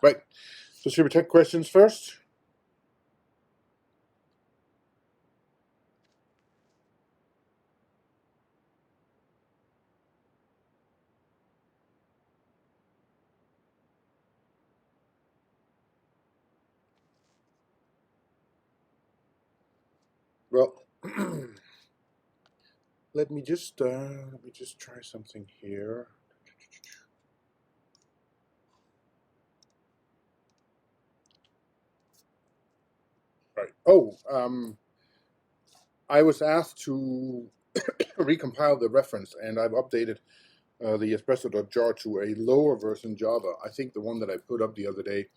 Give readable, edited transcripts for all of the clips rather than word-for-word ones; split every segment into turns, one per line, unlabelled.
Right. So should we take questions first? Well, let me just try something here. Right. Oh, I was asked to recompile the reference, and I've updated the espresso.jar to a lower version Java. I think the one that I put up the other day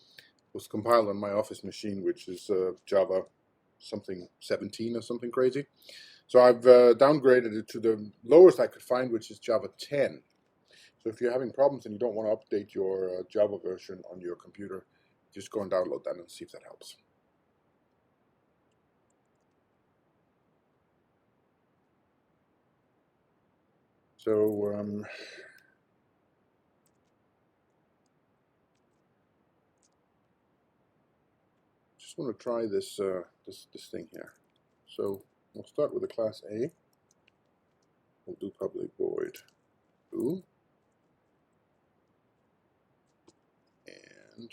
was compiled on my office machine, which is Java something 17 or something crazy. So I've downgraded it to the lowest I could find, which is Java 10. So if you're having problems and you don't want to update your Java version on your computer, just go and download that and see if that helps. So just want to try this this thing here. So we'll start with the class A. We'll do public void foo, and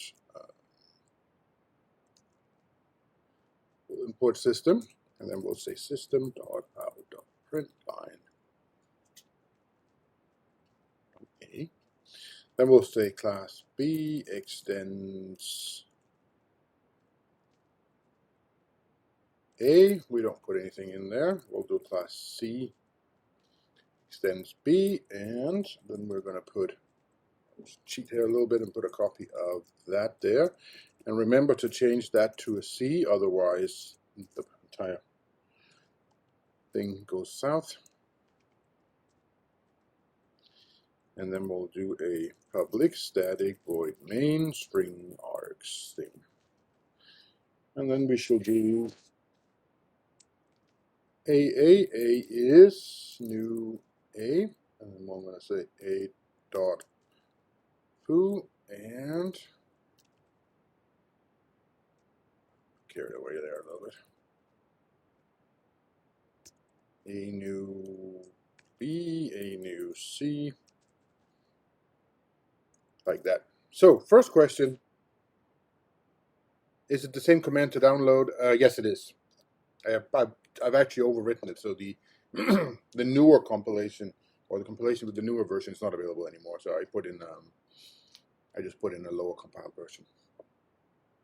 we'll import system, and then we'll say system.out.println. Okay. Then we'll say class B extends A. We don't put anything in there. We'll do class C extends B, and then we're going to put, cheat here a little bit and put a copy of that there. And remember to change that to a C, otherwise the entire thing goes south. And then we'll do a public static void main string args thing. And then we shall do A is new A, and then I'm going to say A dot foo, and carried away there a little bit. A new B, a new C, like that. So first question, is it the same command to download? Yes, it is. I've actually overwritten it, so the the newer compilation, or the compilation with the newer version, is not available anymore. So I just put in a lower compiled version.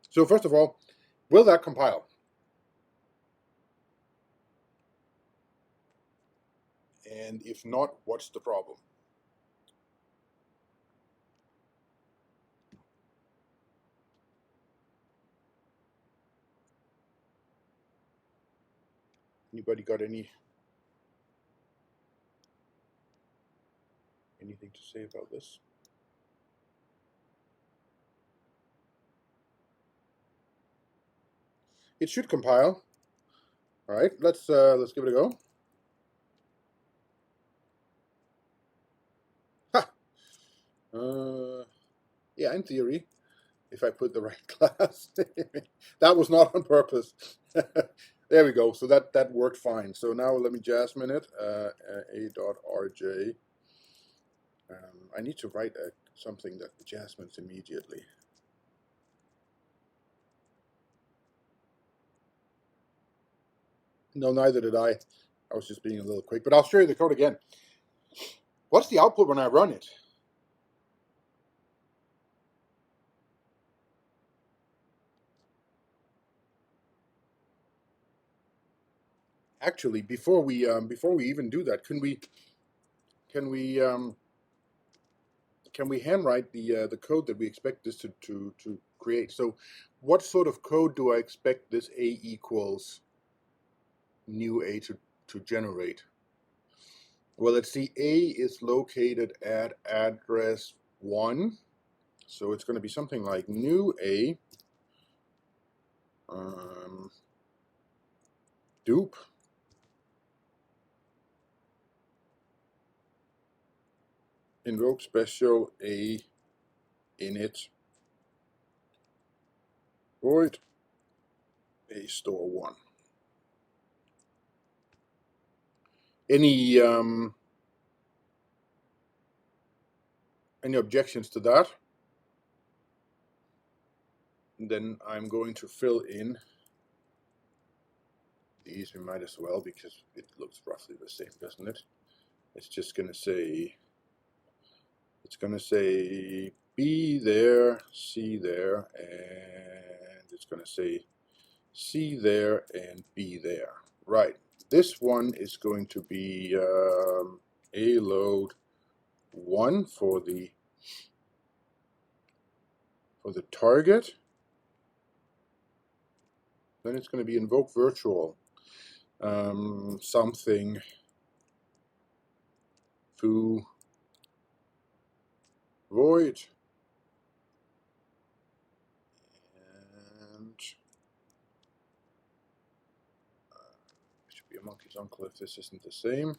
So first of all, will that compile? And if not, what's the problem? Anybody got anything to say about this? It should compile. All right, let's give it a go. Ha! Yeah, in theory, if I put the right class. That was not on purpose. There we go. So that worked fine. So now let me Jasmine it. A.rj. I need to write something that Jasmines immediately. No, neither did I. I was just being a little quick. But I'll show you the code again. What's the output when I run it? Actually, before we even do that, can we handwrite the code that we expect this to create? So, what sort of code do I expect this A equals new A to generate? Well, let's see. A is located at address 1, so it's going to be something like new A dupe invoke special A init void a store 1. Any objections to that? And then I'm going to fill in these. We might as well, because it looks roughly the same, doesn't it? It's just going to say, B there, C there, and it's going to say C there and B there. Right. This one is going to be A load 1 for the target. Then it's going to be invoke virtual something foo void, and should be a monkey's uncle if this isn't the same.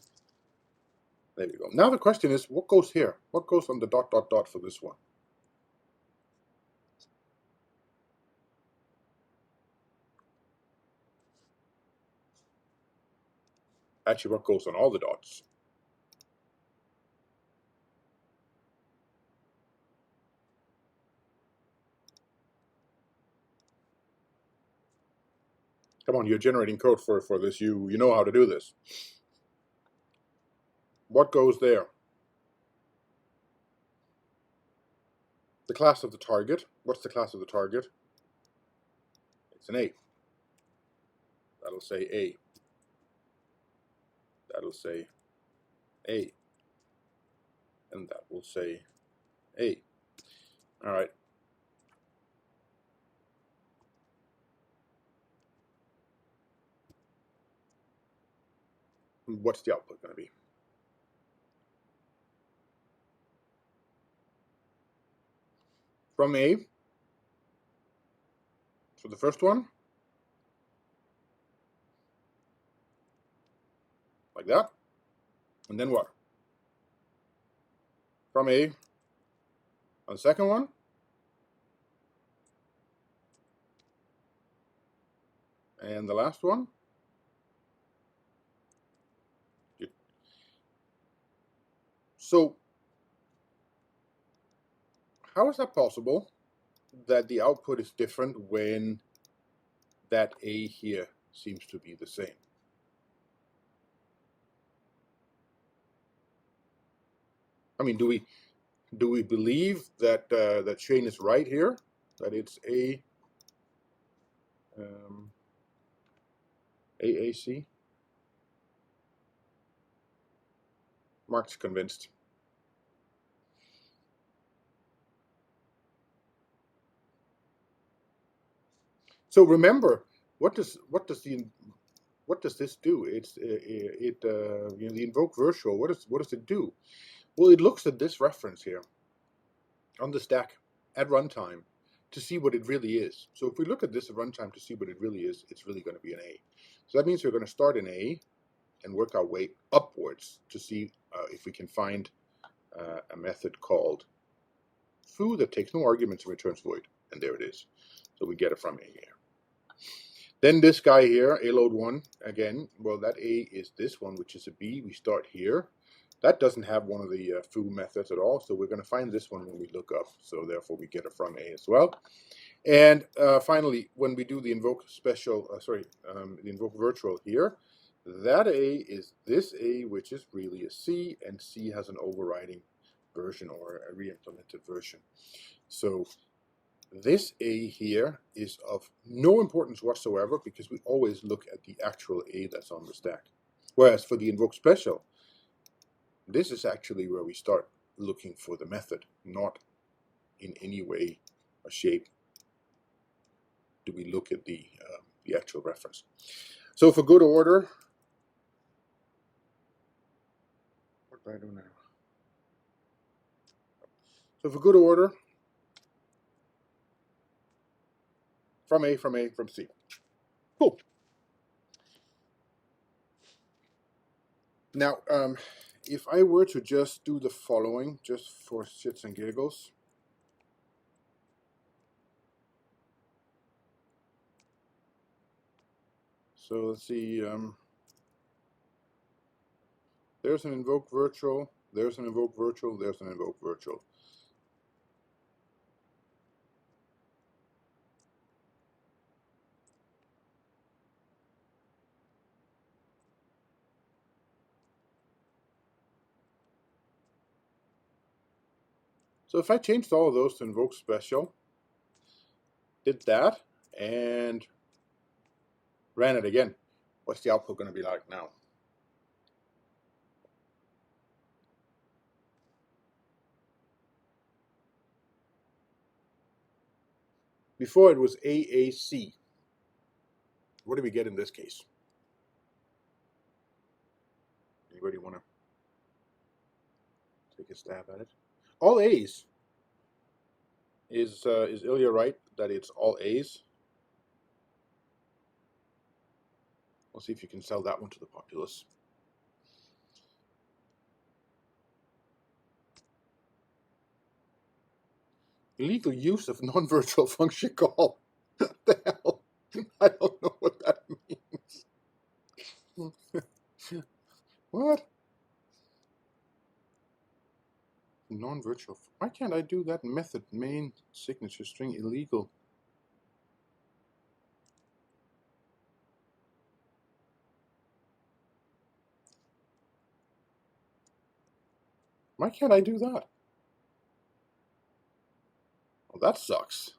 There we go. Now the question is, what goes here? What goes on the ... for this one? Actually, what goes on all the dots? Come on, you're generating code for this. You know how to do this. What goes there? The class of the target. What's the class of the target? It's an A. That'll say A. That'll say A. And that will say A. All right. What's the output going to be? From A. So the first one. Like that. And then what? From A on the second one. And the last one. So how is that possible that the output is different when that A here seems to be the same? I mean, do we believe that that Shane is right here, that it's AAC? Mark's convinced. So remember, what does this do? It's the invoke virtual. What does it do? Well, it looks at this reference here on the stack at runtime to see what it really is. So if we look at this at runtime to see what it really is, it's really going to be an A. So that means we're going to start in A and work our way upwards to see if we can find a method called foo that takes no arguments and returns void. And there it is. So we get it from A here. Then this guy here, A load 1, again, well, that A is this one, which is a B. We start here. That doesn't have one of the foo methods at all, so we're going to find this one when we look up. So therefore, we get it from A as well. And finally, when we do the invoke special, the invoke virtual here, that A is this A, which is really a C, and C has an overriding version or a re-implemented version. So this A here is of no importance whatsoever because we always look at the actual A that's on the stack. Whereas for the invoke special, this is actually where we start looking for the method, not in any way or shape do we look at the actual reference. So for good order, what do I do now? So for good order, from A, from C. Cool. Now, if I were to just do the following, just for shits and giggles. So let's see. There's an invoke virtual. There's an invoke virtual. There's an invoke virtual. So if I changed all of those to invoke special, did that, and ran it again, what's the output going to be like now? Before it was AAC. What do we get in this case? Anybody want to take a stab at it? All A's. Is Ilya right that it's all A's? We'll see if you can sell that one to the populace. Illegal use of non-virtual function call. What the hell? I don't know what that means. What? Non-virtual. Why can't I do that method? Main signature string illegal. Why can't I do that? Well, that sucks.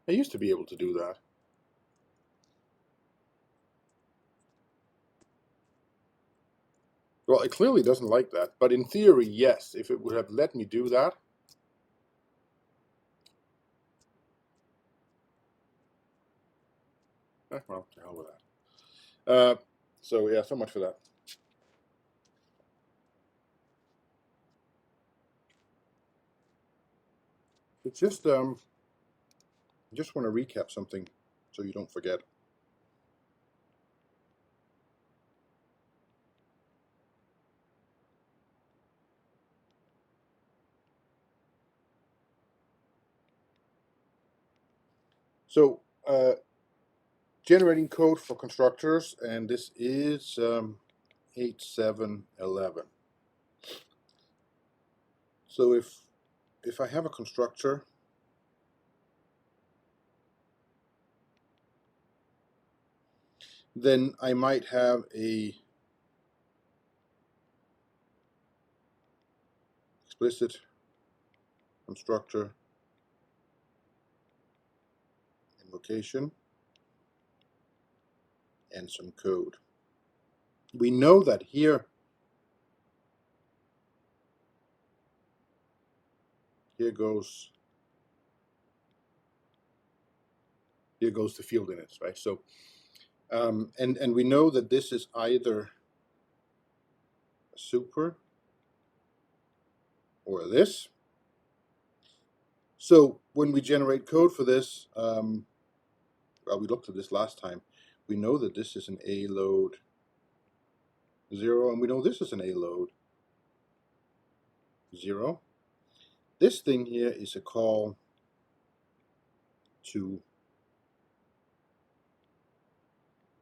I used to be able to do that. Well, it clearly doesn't like that, but in theory, yes. If it would have let me do that. Well, to hell with that. So yeah, so much for that. It's just want to recap something so you don't forget. So generating code for constructors, and this is 8.7.11. So if I have a constructor, then I might have a explicit constructor invocation and some code. We know that here goes the field inits, right? So and we know that this is either a super or this. So when we generate code for this, well, we looked at this last time. We know that this is an A load 0, and we know this is an A load 0. This thing here is a call to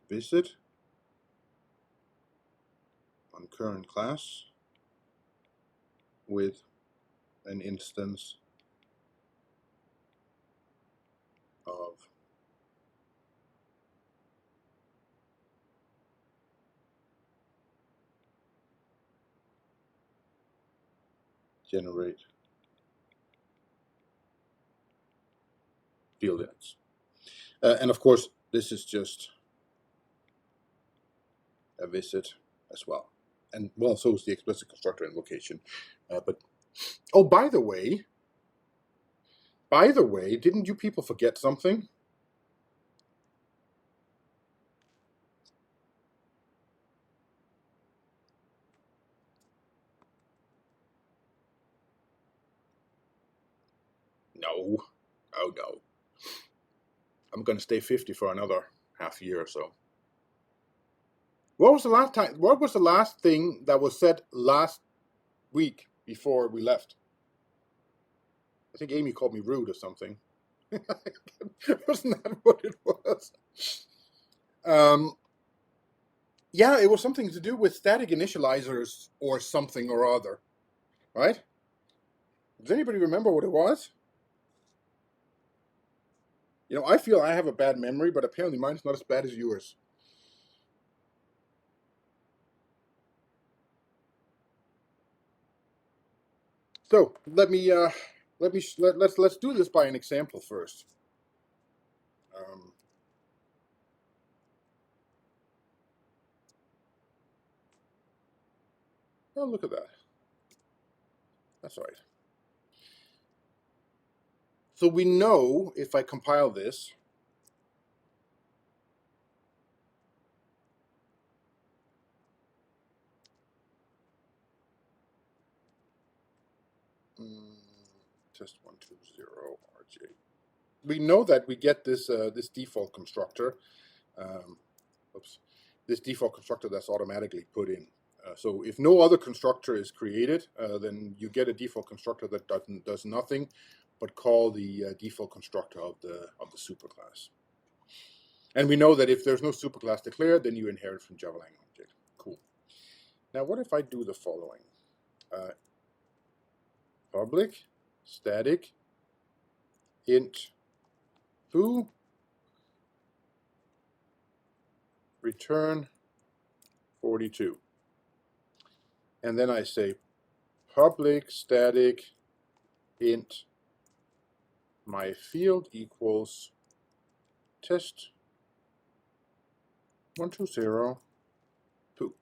visit on current class with an instance of generate field inits. And of course, this is just a visit as well. And well, so is the explicit constructor invocation. But oh, by the way, didn't you people forget something? No. Oh no. I'm going to stay 50 for another half year or so. What was the last time? What was the last thing that was said last week before we left? I think Amy called me rude or something. Wasn't that what it was? Yeah, it was something to do with static initializers or something or other, right? Does anybody remember what it was? You know, I feel I have a bad memory, but apparently mine's not as bad as yours. So let's do this by an example first. Um, oh, look at that. That's all right. So we know if I compile this, test 120 RJ. We know that we get this this default constructor. Um, oops, this default constructor that's automatically put in. So if no other constructor is created, then you get a default constructor that does nothing but call the default constructor of the superclass. And we know that if there's no superclass declared, then you inherit from Java-Lang object. Cool. Now, what if I do the following? Public static int foo return 42. And then I say public static int my field equals test 120 foo.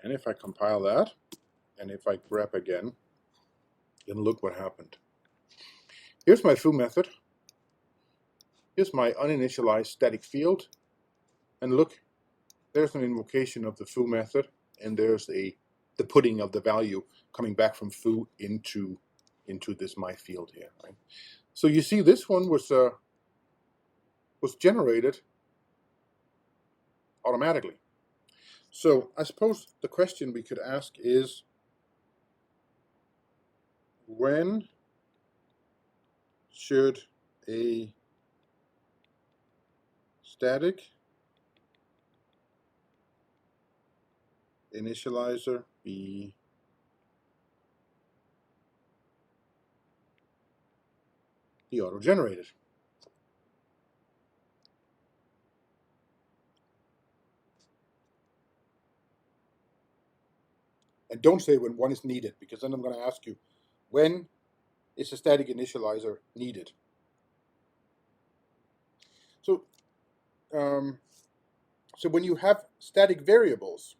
And if I compile that, and if I grep again, then look what happened. Here's my foo method. Here's my uninitialized static field. And look, there's an invocation of the foo method, and there's the putting of the value coming back from foo into this my field here. Right? So you see, this one was generated automatically. So I suppose the question we could ask is, when should a static initializer be auto-generated? And don't say when one is needed, because then I'm going to ask you, when is a static initializer needed? So, so when you have static variables,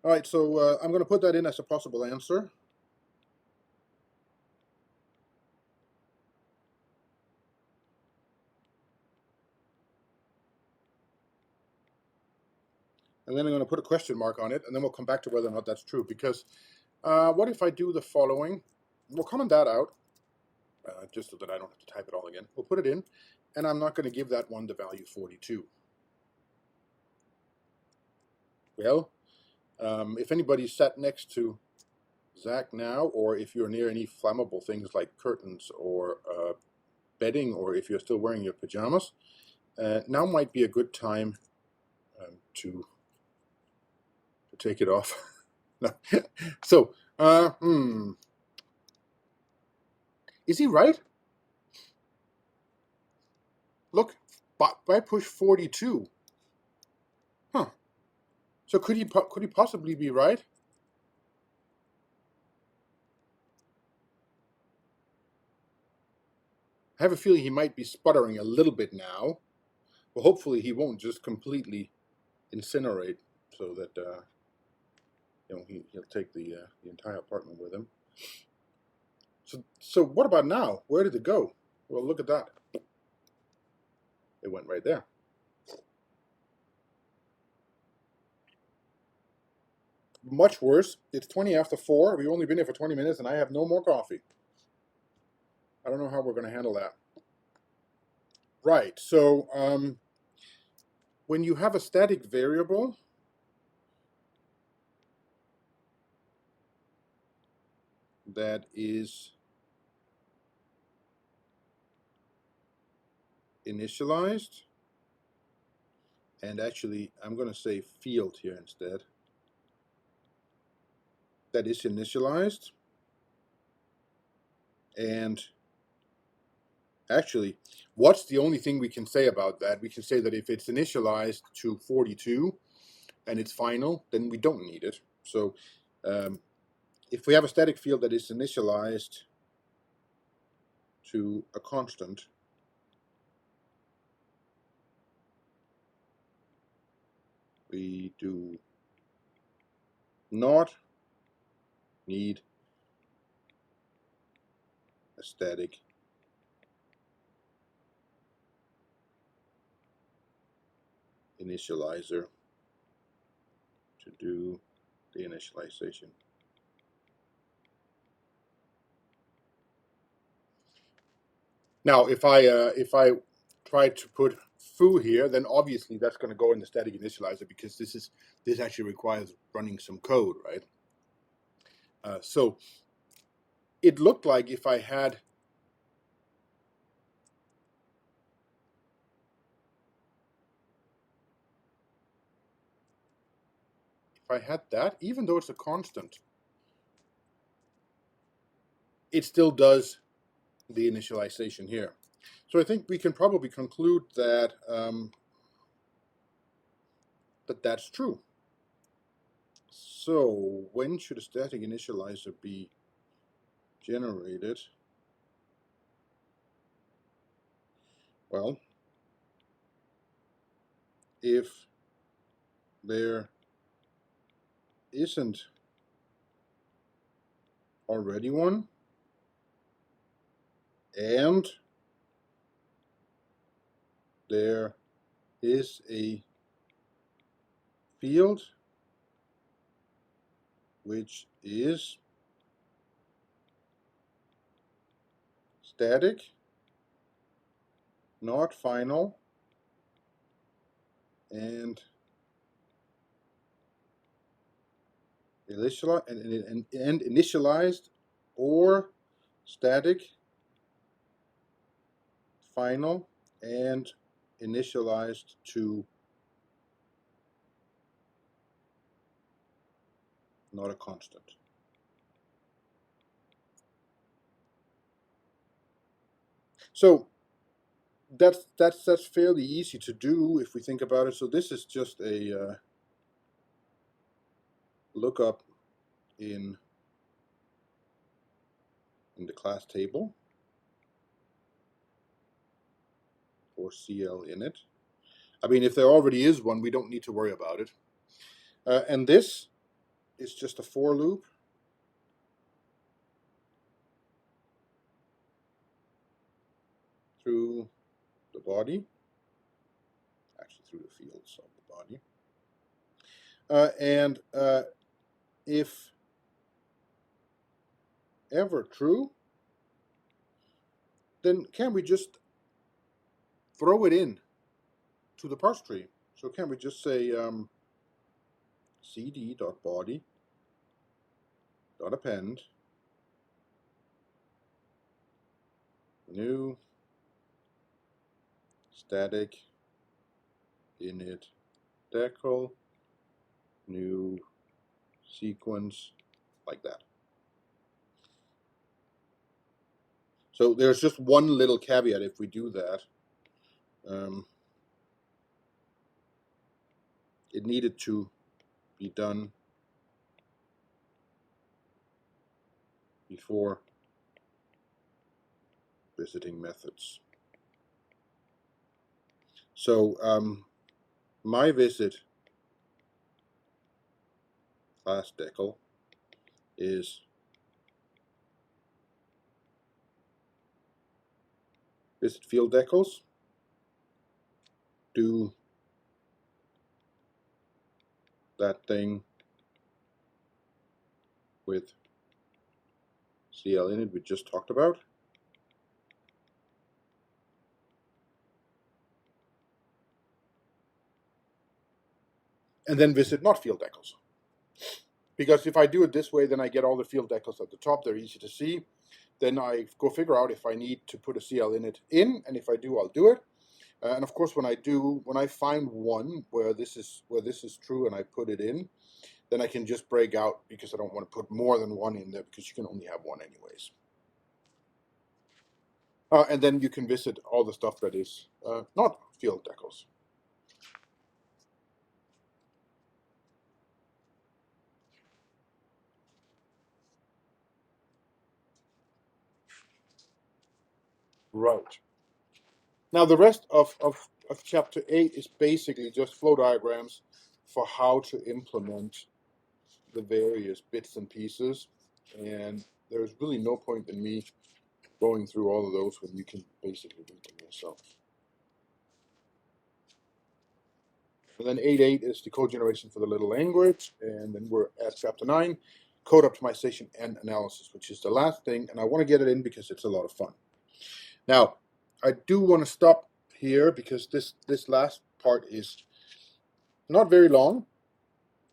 all right, so I'm going to put that in as a possible answer. And then I'm going to put a question mark on it, and then we'll come back to whether or not that's true. Because what if I do the following? We'll comment that out, just so that I don't have to type it all again. We'll put it in, and I'm not going to give that one the value 42. Well, if anybody's sat next to Zach now, or if you're near any flammable things like curtains or bedding, or if you're still wearing your pajamas, now might be a good time to take it off. So, is he right? Look, by push 42. Huh. So could he possibly be right? I have a feeling he might be sputtering a little bit now. Well, hopefully he won't just completely incinerate, so that you know, he'll take the entire apartment with him. So what about now? Where did it go? Well, look at that. It went right there. Much worse. It's 20 after 4. We've only been here for 20 minutes, and I have no more coffee. I don't know how we're going to handle that. Right. So when you have a static variable, that is initialized, and actually I'm going to say field here instead, that is initialized. And actually, what's the only thing we can say about that? We can say that if it's initialized to 42 and it's final, then we don't need it. So if we have a static field that is initialized to a constant, we do not need a static initializer to do the initialization. Now, if I try to put foo here, then obviously that's going to go in the static initializer, because this actually requires running some code, right? So it looked like if I had that, even though it's a constant, it still does the initialization here. So I think we can probably conclude that that's true. So when should a static initializer be generated? Well, if there isn't already one, and there is a field which is static, not final, and initialized, or static, final, and initialized to not a constant. So that's fairly easy to do if we think about it. So this is just a lookup in the class table for CL init. I mean, if there already is one, we don't need to worry about it. And this is just a for loop through the body, actually through the fields of the body. And if ever true, then can we just throw it in to the parse tree? So can we just say cd.body.append new static init decal new sequence, like that. So there's just one little caveat if we do that. It needed to be done before visiting methods. So my visit class decal is visit field decals, do that thing with CL init we just talked about, and then visit not field decals. Because if I do it this way, then I get all the field decals at the top. They're easy to see. Then I go figure out if I need to put a CL init in, and if I do, I'll do it. And of course, when I find one where this is true and I put it in, then I can just break out, because I don't want to put more than one in there, because you can only have one anyways. And then you can visit all the stuff that is not field decals. Right. Now the rest of chapter 8 is basically just flow diagrams for how to implement the various bits and pieces, and there's really no point in me going through all of those when you can basically read them yourself. And then 8.8 is the code generation for the little language, and then we're at chapter 9, code optimization and analysis, which is the last thing, and I want to get it in because it's a lot of fun. Now, I do want to stop here because this last part is not very long.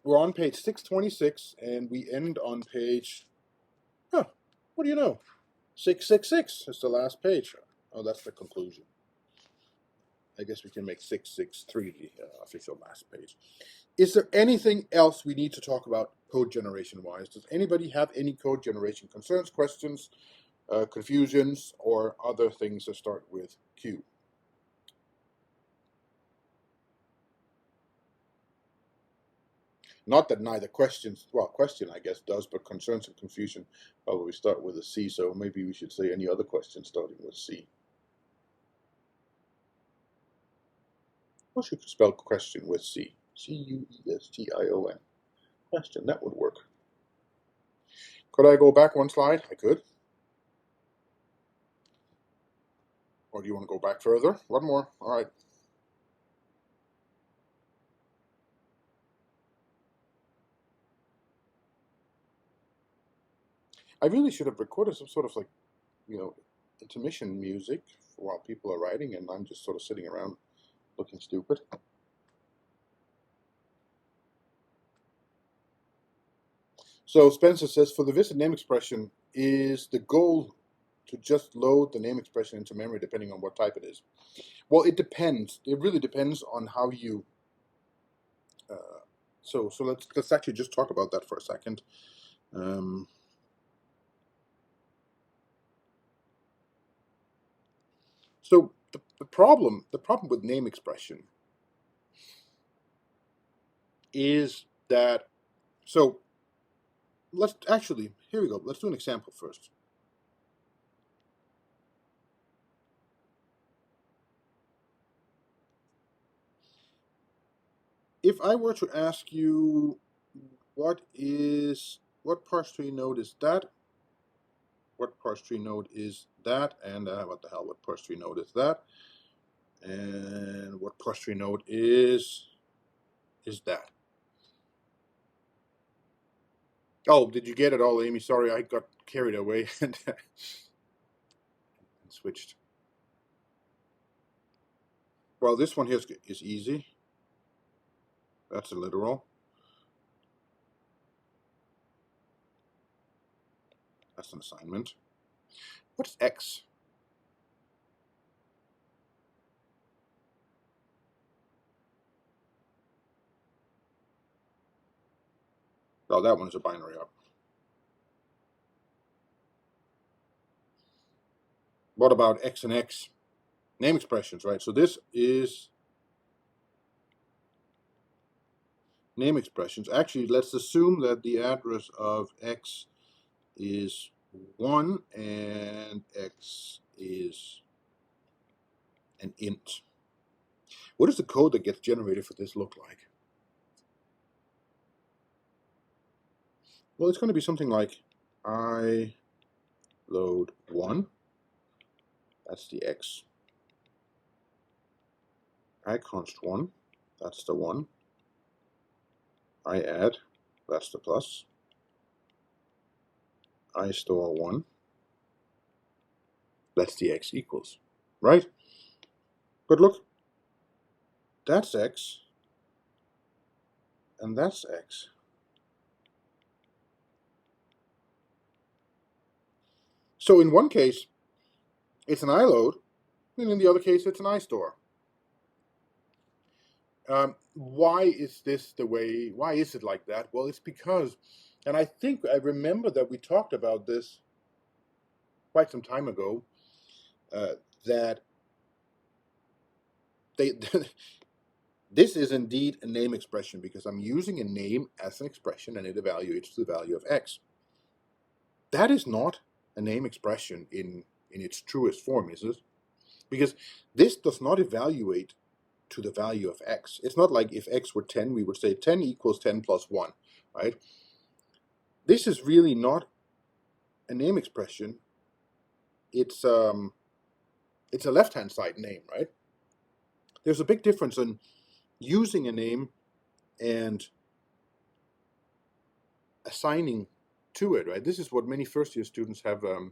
We're on page 626, and we end on page, what do you know? 666 is the last page. Oh, that's the conclusion. I guess we can make 663 the official last page. Is there anything else we need to talk about code generation wise? Does anybody have any code generation concerns, questions, confusions, or other things that start with Q? Not that neither questions, well, question I guess does, but concerns and confusion probably start with a C, so maybe we should say any other question starting with C. Or should you spell question with C? C-U-E-S-T-I-O-N. Question, that would work. Could I go back one slide? I could. Or do you want to go back further? One more. All right. I really should have recorded some sort of like, intermission music while people are writing, and I'm just sort of sitting around looking stupid. So Spencer says, for the visit name expression, is the goal to just load the name expression into memory depending on what type it is? Well, it depends. It really depends on how you. So let's actually just talk about that for a second. So the problem with name expression is that, so let's actually, here we go. Let's do an example first. If I were to ask you, what parse tree node is that? What parse tree node is that? And what the hell, what parse tree node is that? And what parse tree node is that? Oh, did you get it all, Amy? Sorry, I got carried away and switched. Well, this one here is easy. That's a literal. That's an assignment. What's X? Oh, that one is a binary up. What about X and X? Name expressions, right? So this is name expressions. Actually, let's assume that the address of X is 1 and X is an int. What does the code that gets generated for this look like? Well, it's going to be something like I load 1, that's the X. I const 1, that's the 1. I add, that's the plus. I store 1, that's the X equals, right? But look, that's X, and that's X. So in one case, it's an iLoad, and in the other case, it's an iStore. Why is this the way? Why is it like that? Well, it's because, and I think I remember that we talked about this quite some time ago, that they this is indeed a name expression because I'm using a name as an expression and it evaluates the value of x. That is not a name expression in its truest form, is it? Because this does not evaluate to the value of x. It's not like if x were 10, we would say 10 equals 10 plus 1, right? This is really not a name expression. It's a left-hand side name, right? There's a big difference in using a name and assigning to it, right? This is what many first-year students have a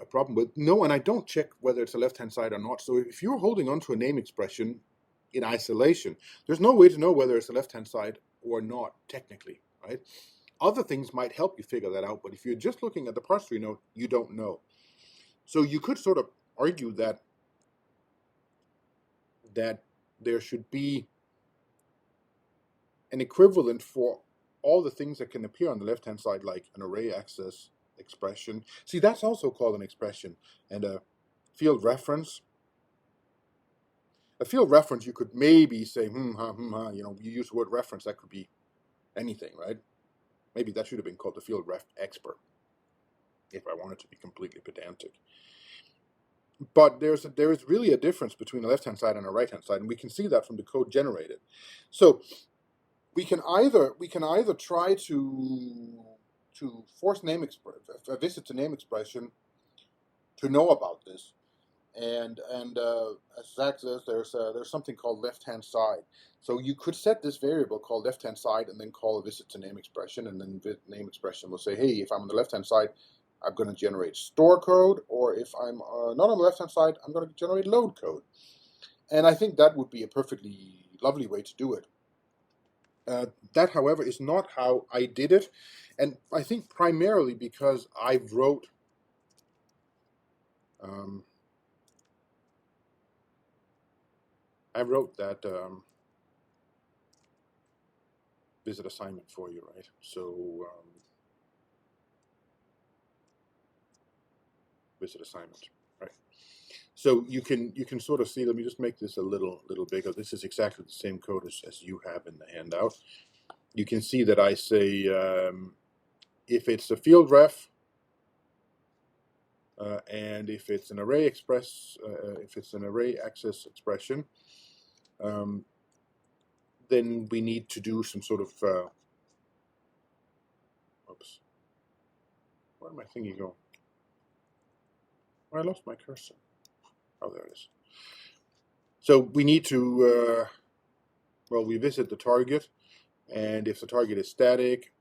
problem with. No, and I don't check whether it's a left-hand side or not. So if you're holding on to a name expression in isolation, there's no way to know whether it's a left-hand side or not, technically, right? Other things might help you figure that out, but if you're just looking at the parse tree node, you don't know. So you could sort of argue that there should be an equivalent for all the things that can appear on the left-hand side, like an array access expression. See, that's also called an expression. And a field reference. A field reference, you could maybe say, you know, you use the word reference, that could be anything, right? Maybe that should have been called the field ref expert, if I wanted to be completely pedantic. But there is really a difference between a left-hand side and a right-hand side, and we can see that from the code generated. So we can either try to force a visit to name expression to know about this, and as Zach says, there's something called left-hand side. So you could set this variable called left-hand side and then call a visit to name expression, and then the name expression will say, hey, if I'm on the left-hand side, I'm going to generate store code, or if I'm not on the left-hand side, I'm going to generate load code. And I think that would be a perfectly lovely way to do it. That, however, is not how I did it, and I think primarily because I wrote that visit assignment for you, right? So visit assignment, right? So you can sort of see. Let me just make this a little bigger. This is exactly the same code as you have in the handout. You can see that I say if it's a field ref and if it's an array if it's an array access expression, then we need to do some sort of oops, where did my thingy go? Oh, I lost my cursor. Oh, there it is. So we need to well, we visit the target, and if the target is static,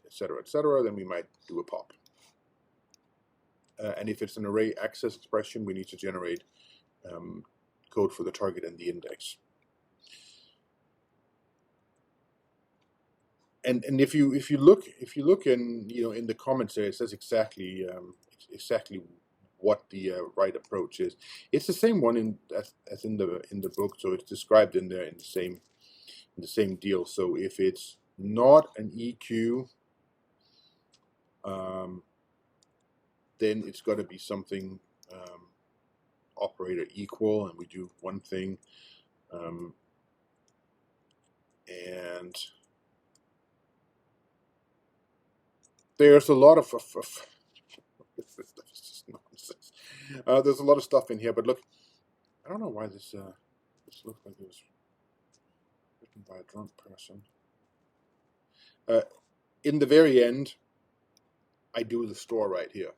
etc., then we might do a pop. And if it's an array access expression, we need to generate code for the target and the index. And if you look in in the comments there, it says exactly what the right approach is. It's the same one as in the book, so it's described in there in the same deal. So if it's not an EQ, then it's got to be something operator equal, and we do one thing, and there's a lot of this stuff is just nonsense. There's a lot of stuff in here, but look, I don't know why this looks like it was written by a drunk person. In the very end, I do the store right here.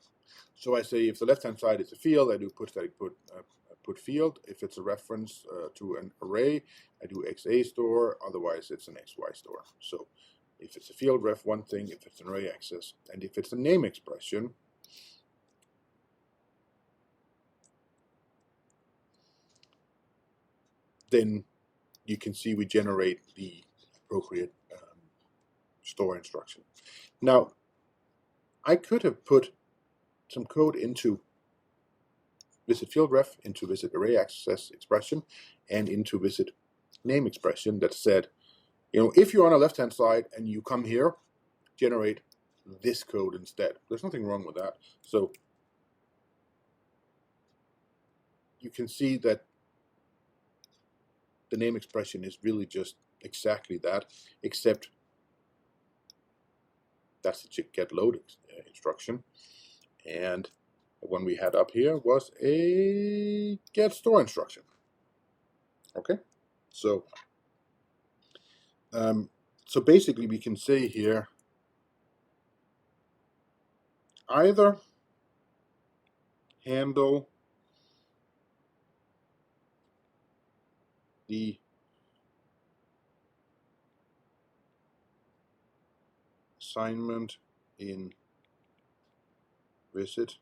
So I say if the left-hand side is a field, I do put field. If it's a reference to an array, I do XA store. Otherwise, it's an XY store. So if it's a field ref, one thing. If it's an array access, and if it's a name expression, then you can see we generate the appropriate store instruction. Now, I could have put some code into visit field ref, into visit array access expression, and into visit name expression that said, if you're on the left-hand side and you come here, generate this code instead. There's nothing wrong with that. So you can see that the name expression is really just exactly that, except that's the get load instruction. And the one we had up here was a get store instruction. Okay, so so basically we can say here either handle the assignment in visit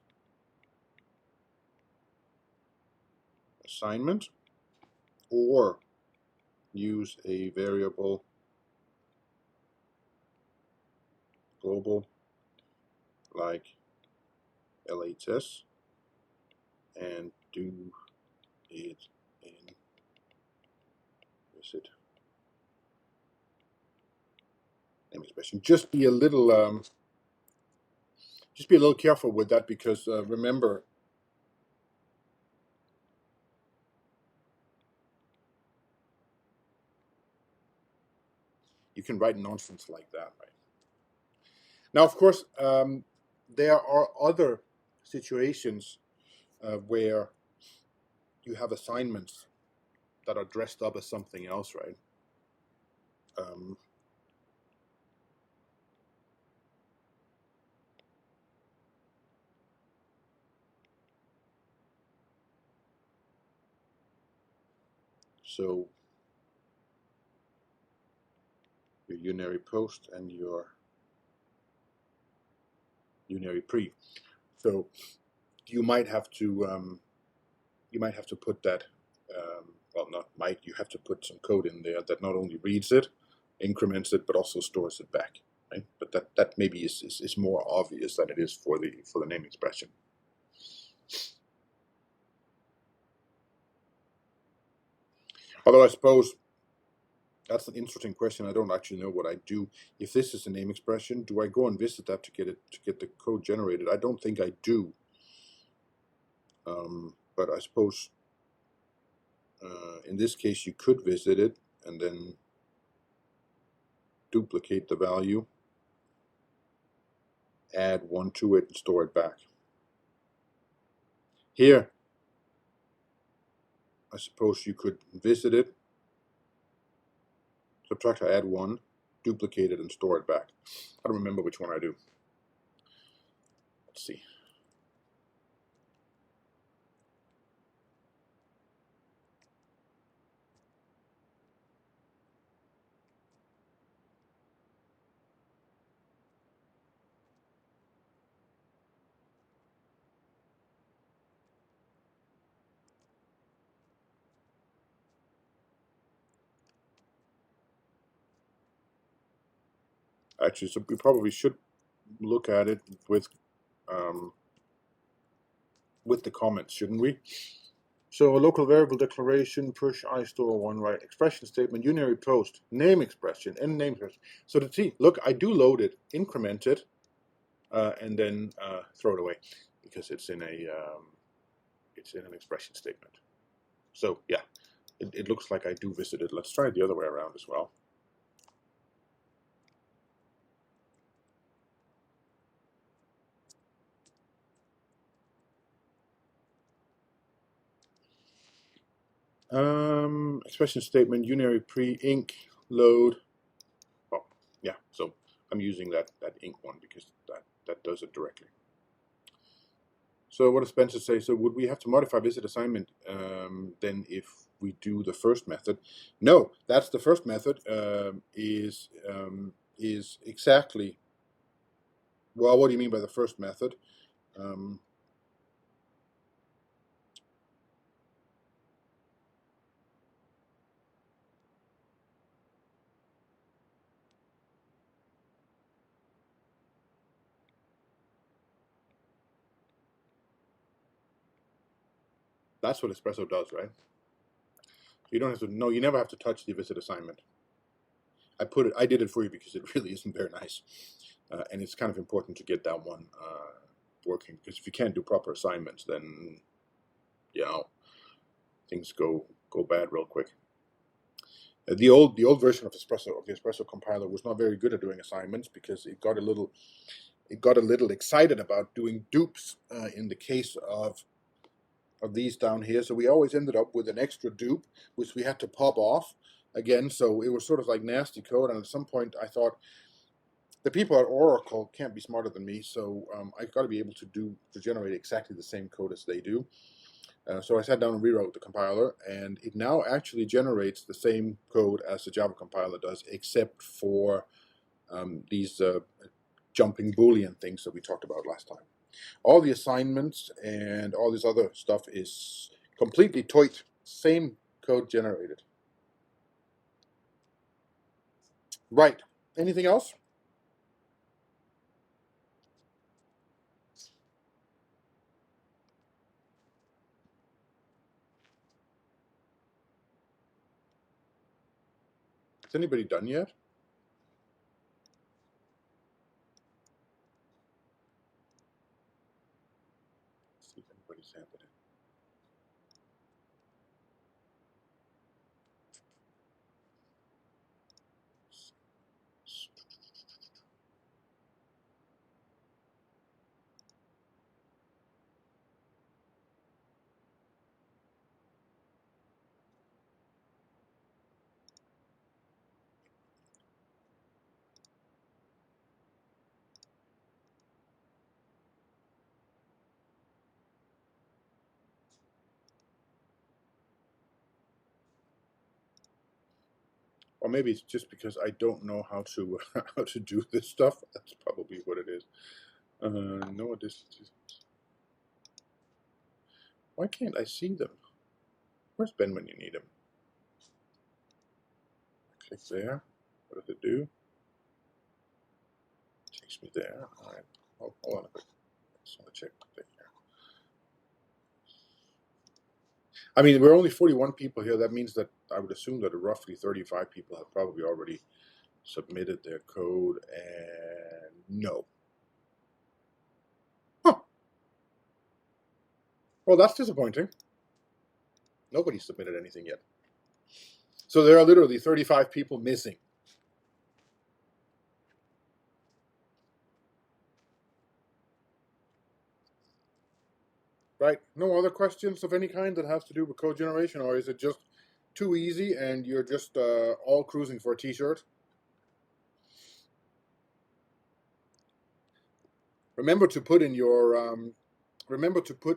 assignment, or use a variable global like LHS and do it in visit name expression. Just be a little careful with that, because remember, you can write nonsense like that, right? Now, of course, there are other situations where you have assignments that are dressed up as something else, right? So your unary post and your unary pre. So you might have to put that. Well, not might. You have to put some code in there that not only reads it, increments it, but also stores it back. Right? But that maybe is more obvious than it is for the name expression. Although I suppose that's an interesting question. I don't actually know what I do. If this is a name expression, do I go and visit that to get the code generated? I don't think I do. But I suppose in this case you could visit it and then duplicate the value, add 1 to it, and store it back. Here, I suppose you could visit it, subtract, add 1, duplicate it, and store it back. I don't remember which one I do. Let's see. Actually, so we probably should look at it with the comments, shouldn't we? So a local variable declaration, push iStore1 write expression statement, unary post, name expression, and name expression. So to see, look, I do load it, increment it, and then throw it away because it's in an expression statement. So yeah, it looks like I do visit it. Let's try it the other way around as well. Expression statement, unary pre inc load. Oh yeah, so I'm using that inc one because that does it directly. So what does Spencer say? So would we have to modify visit assignment then if we do the first method? No, that's the first method is exactly. Well, what do you mean by the first method? That's what Espresso does, right? You don't have to. No, you never have to touch the visit assignment. I did it for you because it really isn't very nice, and it's kind of important to get that one working. Because if you can't do proper assignments, then things go bad real quick. The old version of the Espresso compiler was not very good at doing assignments because it got a little excited about doing dupes in the case of these down here. So we always ended up with an extra dupe, which we had to pop off again. So it was sort of like nasty code. And at some point I thought, the people at Oracle can't be smarter than me. So I've got to be able to generate exactly the same code as they do. So I sat down and rewrote the compiler, and it now actually generates the same code as the Java compiler does, except for these jumping Boolean things that we talked about last time. All the assignments and all this other stuff is completely toit. Same code generated. Right. Anything else? Is anybody done yet? Let's see if anybody's handed it. Or maybe it's just because I don't know how to how to do this stuff. That's probably what it is. No additions. Why can't I see them? Where's Ben when you need him? Click there. What does it do? Takes me there. All right. Oh, hold on a bit. Just want to check here. I mean, we're only 41 people here. That means that I would assume that roughly 35 people have probably already submitted their code, and no. Huh. Well, that's disappointing. Nobody submitted anything yet. So there are literally 35 people missing. Right? No other questions of any kind that has to do with code generation, or is it just too easy and you're just all cruising for a t-shirt? Remember to put in your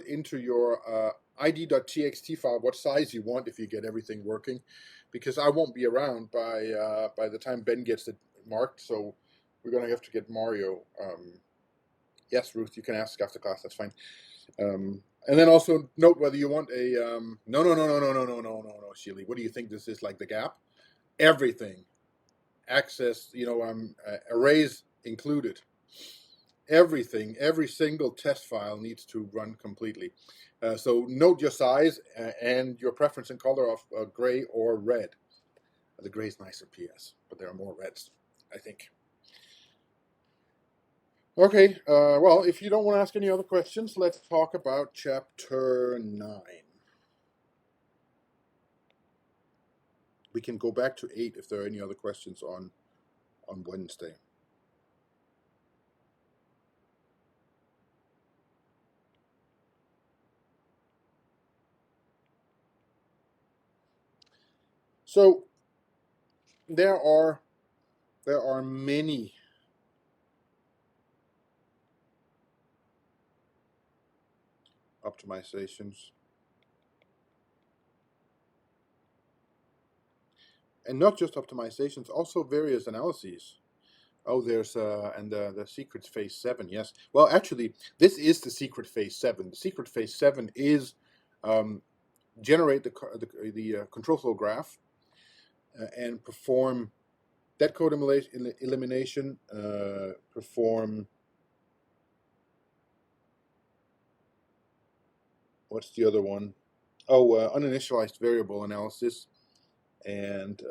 into your id.txt file what size you want if you get everything working, because I won't be around by the time Ben gets it marked. So we're gonna have to get Mario. Yes, Ruth, you can ask after class. That's fine. And then also note whether you want a no, Sheely. What do you think this is, like the Gap? Everything, access, arrays included. Everything, every single test file needs to run completely. So note your size and your preference in color of gray or red. The gray is nicer, PS, but there are more reds, I think. Okay, well, if you don't want to ask any other questions, let's talk about chapter 9. We can go back to 8 if there are any other questions on Wednesday. So there are many optimizations, and not just optimizations, also various analyses. Oh, there's and the secret phase 7. Yes. Well, actually, this is the secret phase 7. The secret phase 7 is generate the control flow graph and perform dead code elimination. Perform, what's the other one? Uninitialized variable analysis and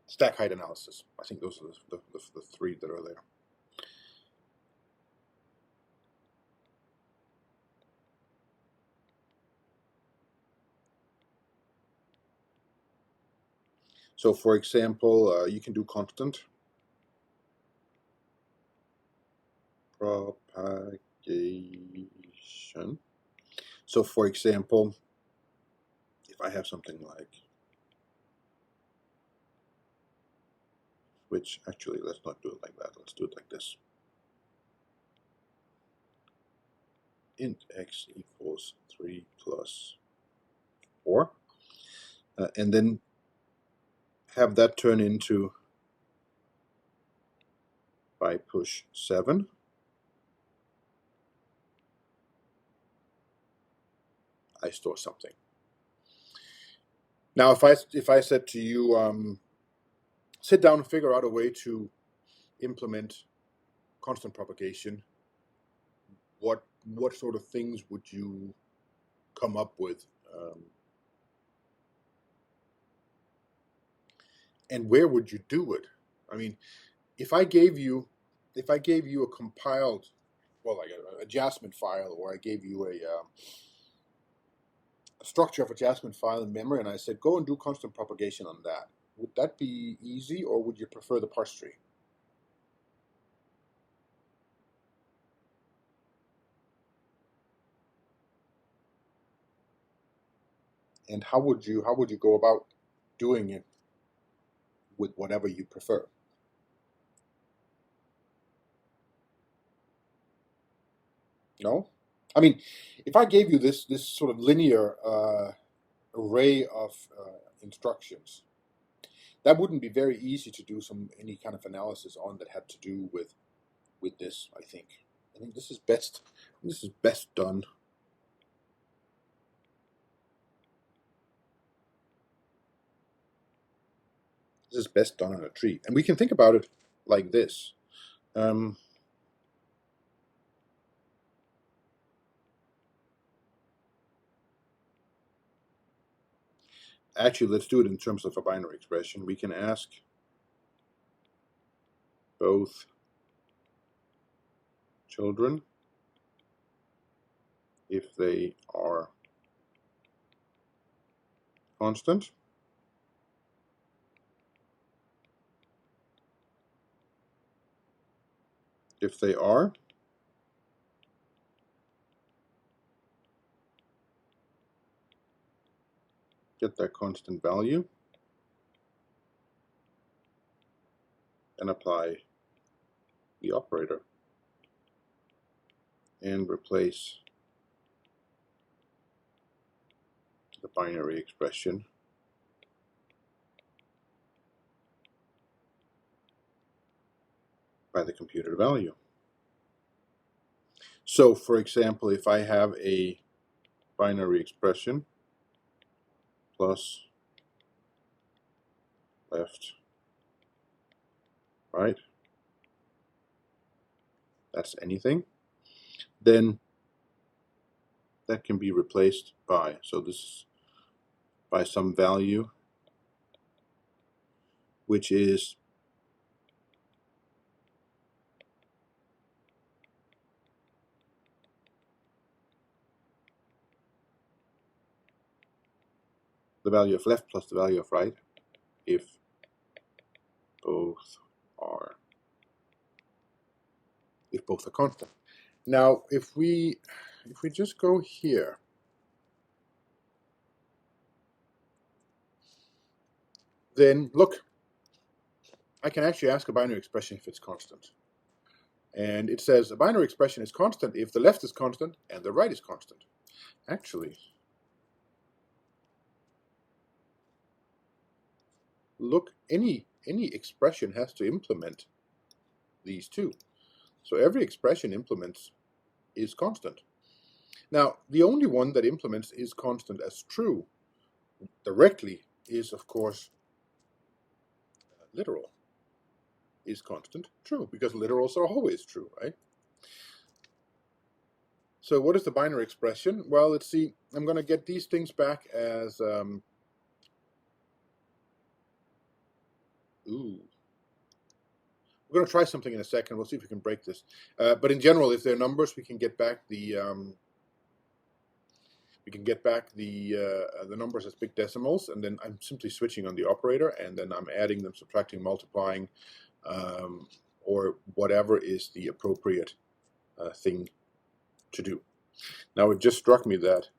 stack height analysis. I think those are the three that are there. So, for example, you can do constant propagation. So, for example, if I have something like, which actually, let's not do it like that. Let's do it like this. Int x equals 3 plus 4. And then have that turn into by push 7. I store something. Now, if I said to you, sit down and figure out a way to implement constant propagation, what sort of things would you come up with, and where would you do it? I mean, if I gave you a compiled, well, like a adjustment file, or I gave you a structure of adjustment file in memory, and I said, go and do constant propagation on that, would that be easy, or would you prefer the parse tree? And how would you go about doing it with whatever you prefer? No, I mean, if I gave you this sort of linear array of instructions, that wouldn't be very easy to do any kind of analysis on that had to do with this. I think this is best done. This is best done on a tree, and we can think about it like this. Actually, let's do it in terms of a binary expression. We can ask both children if they are constant. If they are, get that constant value and apply the operator and replace the binary expression by the computed value. So, for example, if I have a binary expression plus left, right, that's anything, then that can be replaced by, so this is by some value which is the value of left plus the value of right if both are constant. Now, if we just go here, then look, I can actually ask a binary expression if it's constant. And it says a binary expression is constant if the left is constant and the right is constant. Actually, look, any expression has to implement these two. So every expression implements is constant. Now, the only one that implements is constant as true directly is, of course, literal. Is constant true, because literals are always true, right? So what is the binary expression? Well, let's see. I'm going to get these things back as ooh. We're going to try something in a second. We'll see if we can break this. But in general, if they're numbers, we can get back the numbers as big decimals, and then I'm simply switching on the operator, and then I'm adding them, subtracting, multiplying, or whatever is the appropriate thing to do. Now it just struck me that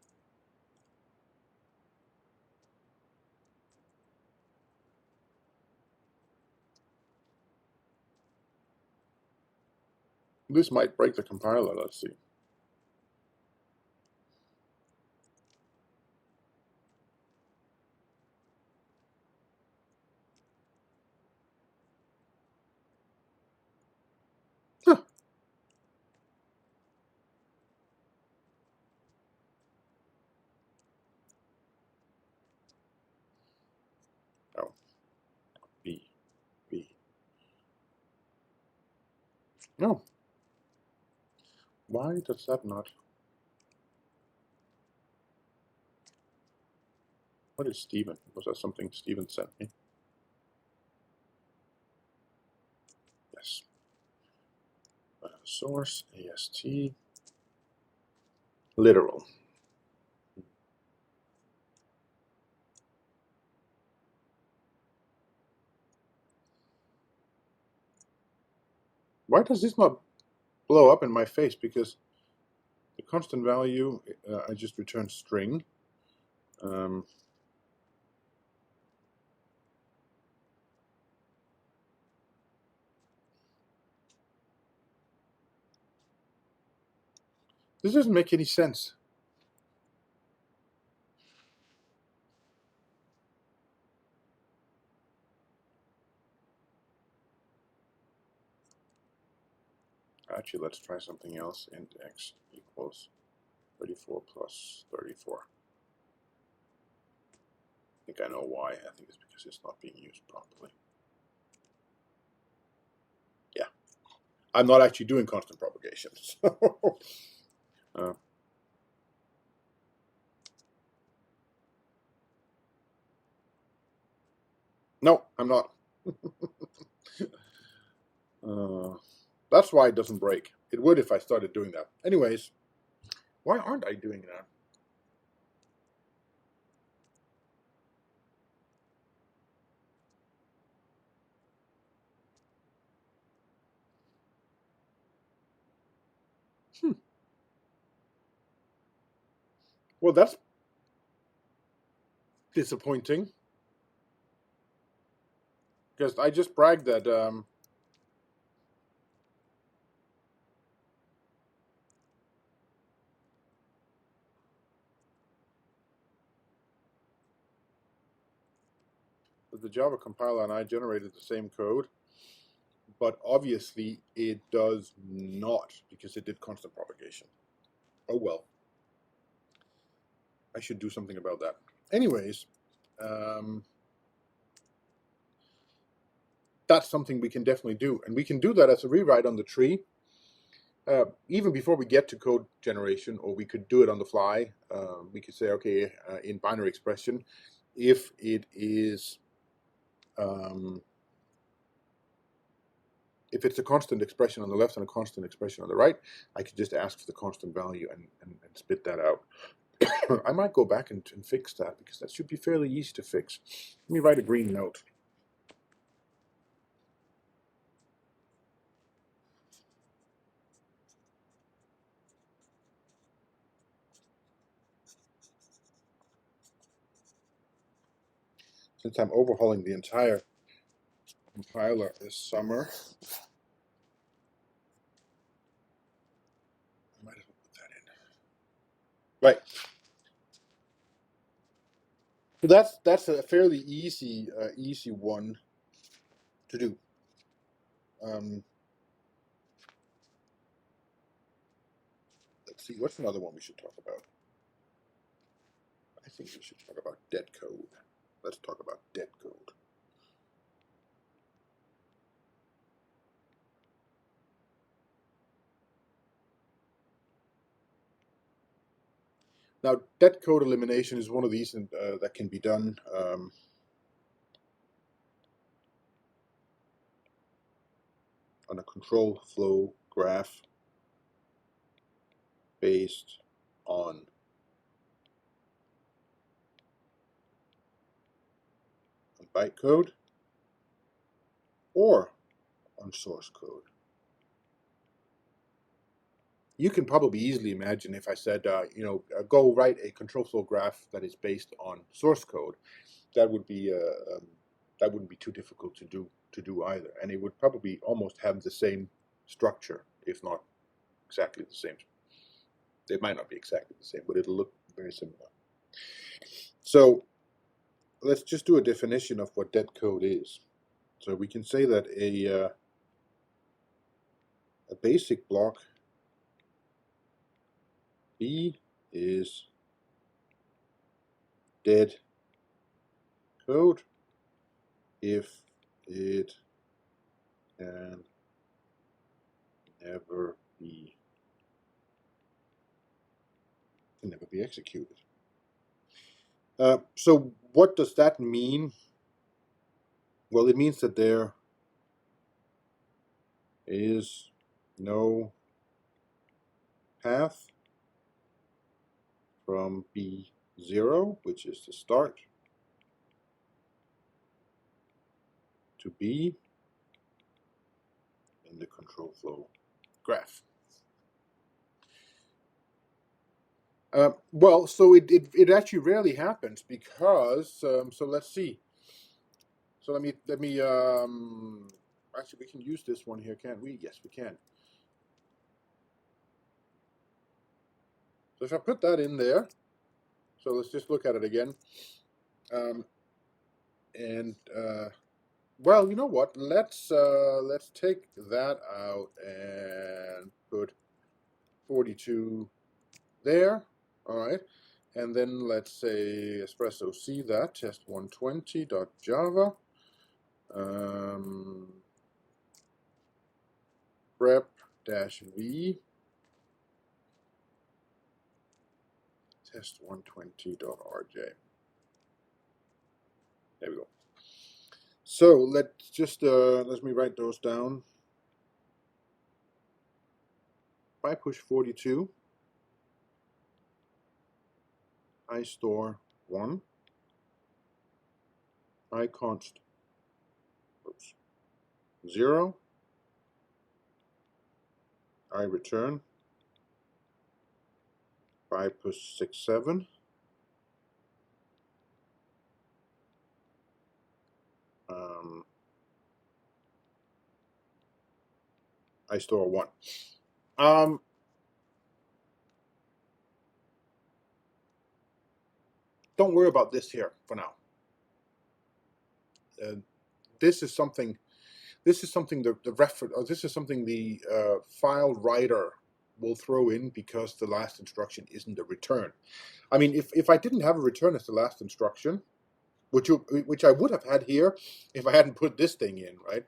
this might break the compiler. Let's see. Huh. Oh, B. No. Why does that not? What is Stephen? Was that something Stephen sent me? Yes. Source, AST, literal. Why does this not blow up in my face? Because the constant value, I just returned string. This doesn't make any sense. Actually, let's try something else. Int x equals 34 plus 34. I think I know why. I think it's because it's not being used properly. Yeah. I'm not actually doing constant propagation. So, no, I'm not. That's why it doesn't break. It would if I started doing that. Anyways, why aren't I doing that? Well, that's disappointing. Because I just bragged that the Java compiler and I generated the same code, but obviously it does not because it did constant propagation. Oh well. I should do something about that. Anyways, that's something we can definitely do. And we can do that as a rewrite on the tree, even before we get to code generation, or we could do it on the fly. We could say, okay, in binary expression, if it is if it's a constant expression on the left and a constant expression on the right, I could just ask for the constant value and spit that out. I might go back and fix that because that should be fairly easy to fix. Let me write a green note. Since I'm overhauling the entire compiler this summer, I might as well put that in. Right. So that's a fairly easy one to do. Let's see, what's another one we should talk about? I think we should talk about dead code. Let's talk about dead code. Now, dead code elimination is one of these that can be done on a control flow graph based on bytecode or on source code. You can probably easily imagine if I said, go write a control flow graph that is based on source code. That would be that wouldn't be too difficult to do either, and it would probably almost have the same structure, if not exactly the same. It might not be exactly the same, but it'll look very similar. So let's just do a definition of what dead code is. So we can say that a basic block B is dead code if it can never be executed. So what does that mean? Well, it means that there is no path from B0, which is the start, to B in the control flow graph. Well, so it actually rarely happens because so let's see. So let me actually, we can use this one here, can't we? Yes, we can. So if I put that in there, so let's just look at it again. Well, you know what? Let's take that out and put 42 there. All right, and then let's say espresso C that test120.java. Prep-v test120.rj. There we go. So let's just let me write those down. If I push 42, I store 1. I const 0. I return 5 push 6 7. I store 1. Don't worry about this here for now. This is something the reference, or this is something the file writer will throw in because the last instruction isn't a return. I mean, if I didn't have a return as the last instruction, which I would have had here if I hadn't put this thing in, right?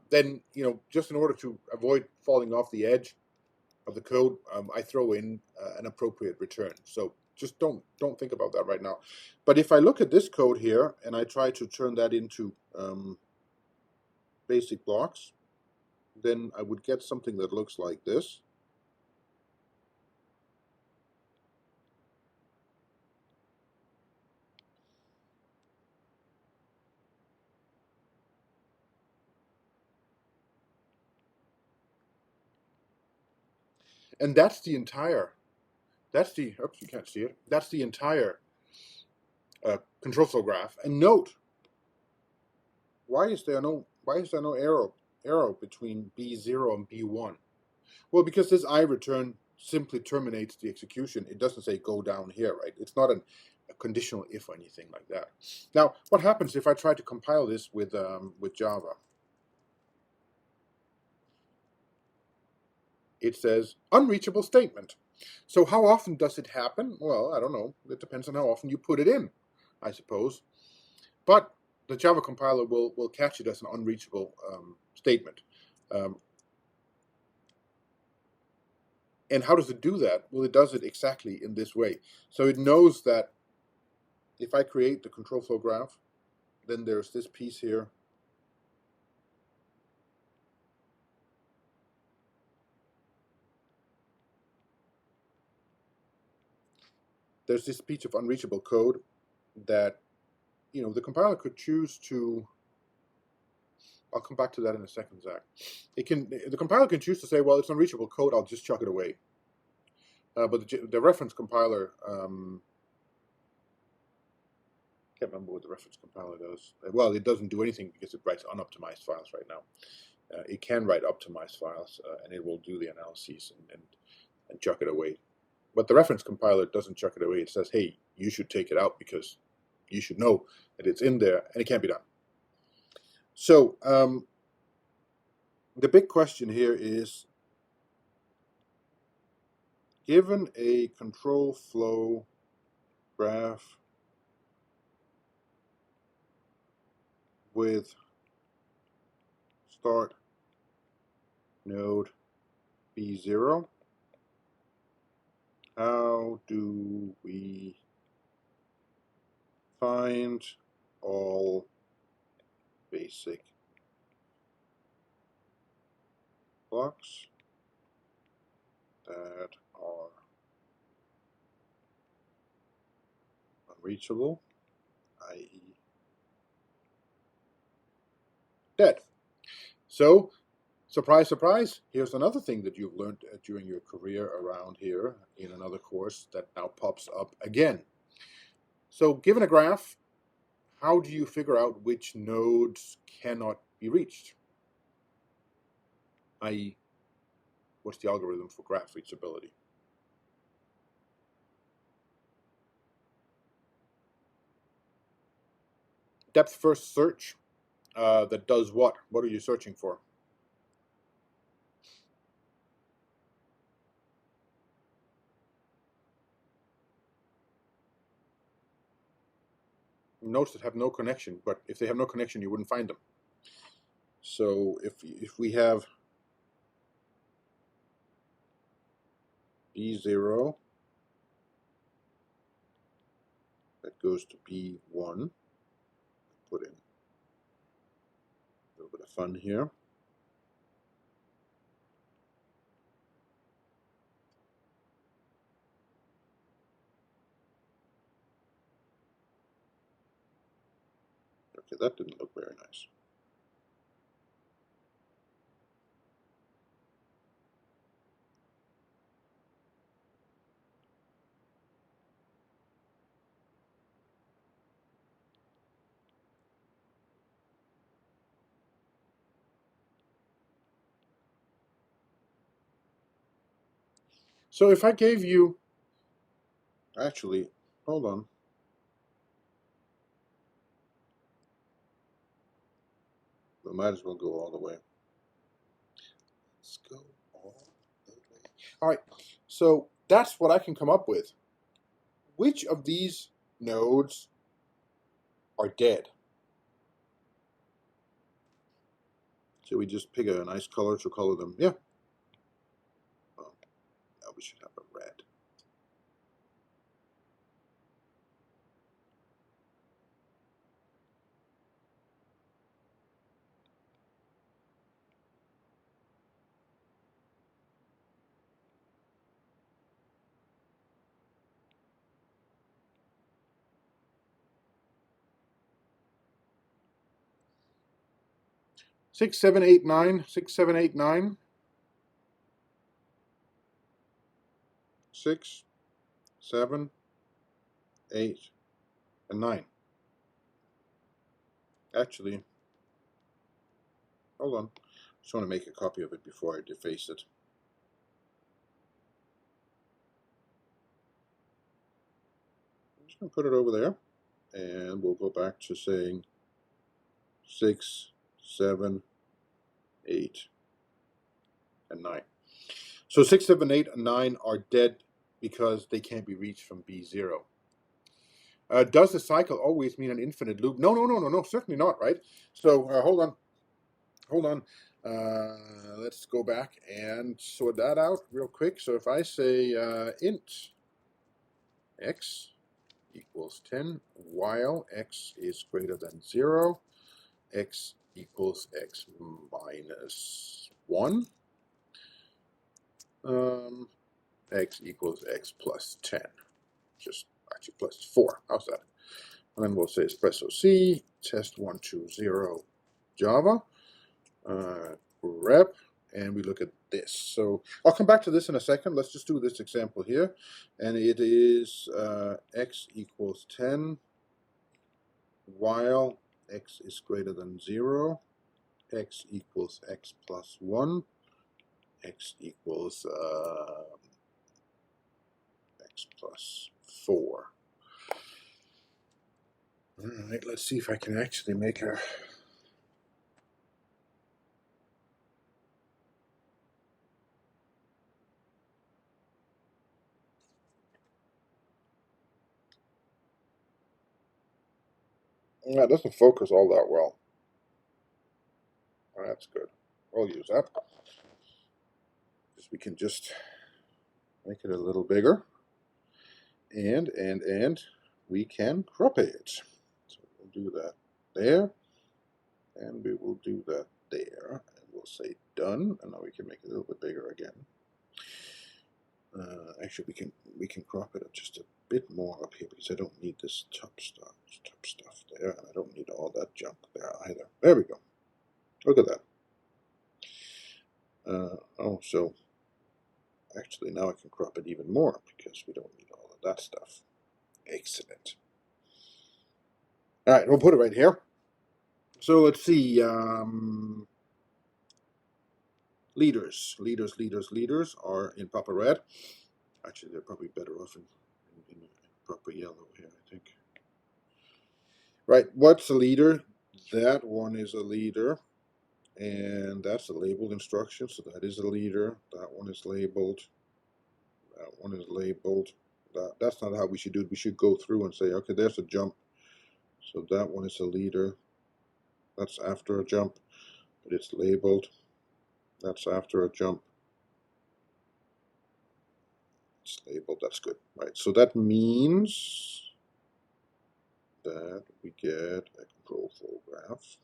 Then just in order to avoid falling off the edge of the code, I throw in an appropriate return. So just don't think about that right now. But if I look at this code here and I try to turn that into basic blocks, then I would get something that looks like this. And that's the entire, oops, you can't see it. That's the entire control flow graph. And note, why is there no arrow between B0 and B1? Well, because this I return simply terminates the execution. It doesn't say go down here, right? It's not a conditional if or anything like that. Now, what happens if I try to compile this with Java? It says unreachable statement. So how often does it happen? Well, I don't know. It depends on how often you put it in, I suppose. But the Java compiler will catch it as an unreachable statement. And how does it do that? Well, it does it exactly in this way. So it knows that if I create the control flow graph, then there's this piece here. There's this piece of unreachable code that, the compiler could choose to. I'll come back to that in a second, Zach. The compiler can choose to say, well, it's unreachable code, I'll just chuck it away. But the reference compiler, can't remember what the reference compiler does. Well, it doesn't do anything because it writes unoptimized files right now. It can write optimized files, and it will do the analyses and chuck it away. But the reference compiler doesn't chuck it away. It says, hey, you should take it out because you should know that it's in there and it can't be done. So the big question here is, given a control flow graph with start node B0, how do we find all basic blocks that are unreachable, i.e. dead? So, surprise, surprise, here's another thing that you've learned during your career around here in another course that now pops up again. So, given a graph, how do you figure out which nodes cannot be reached? I.e., what's the algorithm for graph reachability? Depth first search, that does what? What are you searching for? Nodes that have no connection, but if they have no connection, you wouldn't find them. So if we have B0 that goes to B1, put in a little bit of fun here. Okay, that didn't look very nice. So if I gave you, actually, hold on. We might as well go all the way. Let's go all the way. All right, so that's what I can come up with. Which of these nodes are dead? So we just pick a nice color to color them. Yeah. Oh, now we should have a red. Six, seven, eight, nine. 6, 7, 8, 9. 6, 7, 8, and 9. Actually, hold on. Just want to make a copy of it before I deface it. I'm just going to put it over there, and we'll go back to saying 6, 7, 8, and 9. So 6, 7, 8, and 9 are dead because they can't be reached from B0. Does the cycle always mean an infinite loop? No, certainly not, right? So hold on. Let's go back and sort that out real quick. So if I say int x equals 10 while x is greater than 0, x equals x minus 1, x equals x plus 10, just actually plus 4. How's that? And then we'll say espresso C, test 120 Java, grep, and we look at this. So I'll come back to this in a second. Let's just do this example here. And it is x equals 10 while x is greater than 0, x equals x plus 1, x equals x plus 4. All right, let's see if I can actually make a... That doesn't focus all that well. Oh, that's good. I'll use that. We can just make it a little bigger. And we can crop it. So we'll do that there. And we will do that there. And we'll say done. And now we can make it a little bit bigger again. Actually, we can crop it just a bit more up here because I don't need this top stuff there, and I don't need all that junk there either. There we go. Look at that. Oh, so actually now I can crop it even more because we don't need all of that stuff. Excellent. All right, we'll put it right here. So let's see. Leaders are in proper red. Actually, they're probably better off in proper yellow here, I think. Right, what's a leader? That one is a leader, and that's a labeled instruction, so that is a leader. That one is labeled. That one is labeled. That's not how we should do it. We should go through and say, okay, there's a jump. So that one is a leader. That's after a jump, but it's labeled. That's after a jump. It's labeled. That's good, right? So that means that we get a control flow graph.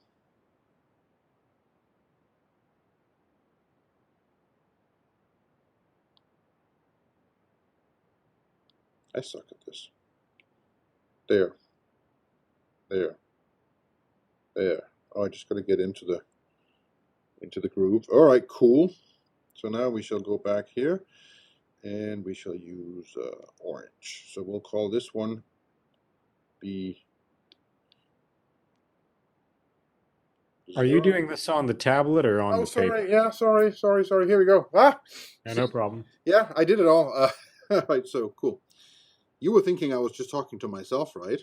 I suck at this. There. Oh, I just got to get into the groove. All right, cool. So now we shall go back here, and we shall use orange. So we'll call this one B.
Are you doing this on the tablet or on
Oh,
the
sorry.
paper?
Yeah, sorry. Here we go. Ah,
Yeah, no problem.
yeah, I did it all. Right, so cool. You were thinking I was just talking to myself, right?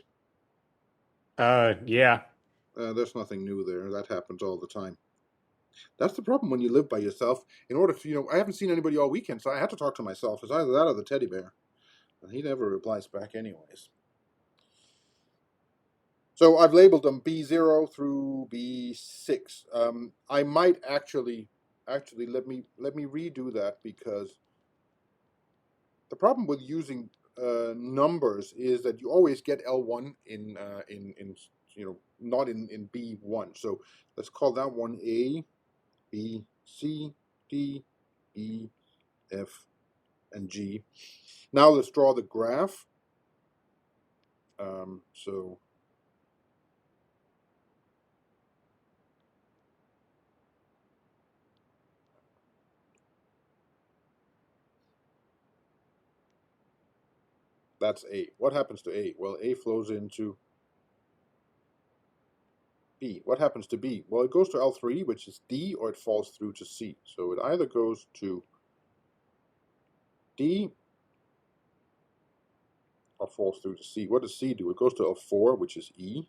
Yeah.
There's nothing new there. That happens all the time. That's the problem when you live by yourself. In order to, I haven't seen anybody all weekend, so I had to talk to myself. It's either that or the teddy bear. And he never replies back anyways. So I've labeled them B0 through B6. I might actually let me redo that, because the problem with using numbers is that you always get L1 in not in B1. So let's call that one A, B, C, D, E, F, and G. Now let's draw the graph. So that's A. What happens to A? Well, A flows into B. What happens to B? Well, it goes to L3, which is D, or it falls through to C. So it either goes to D or falls through to C. What does C do? It goes to L4, which is E.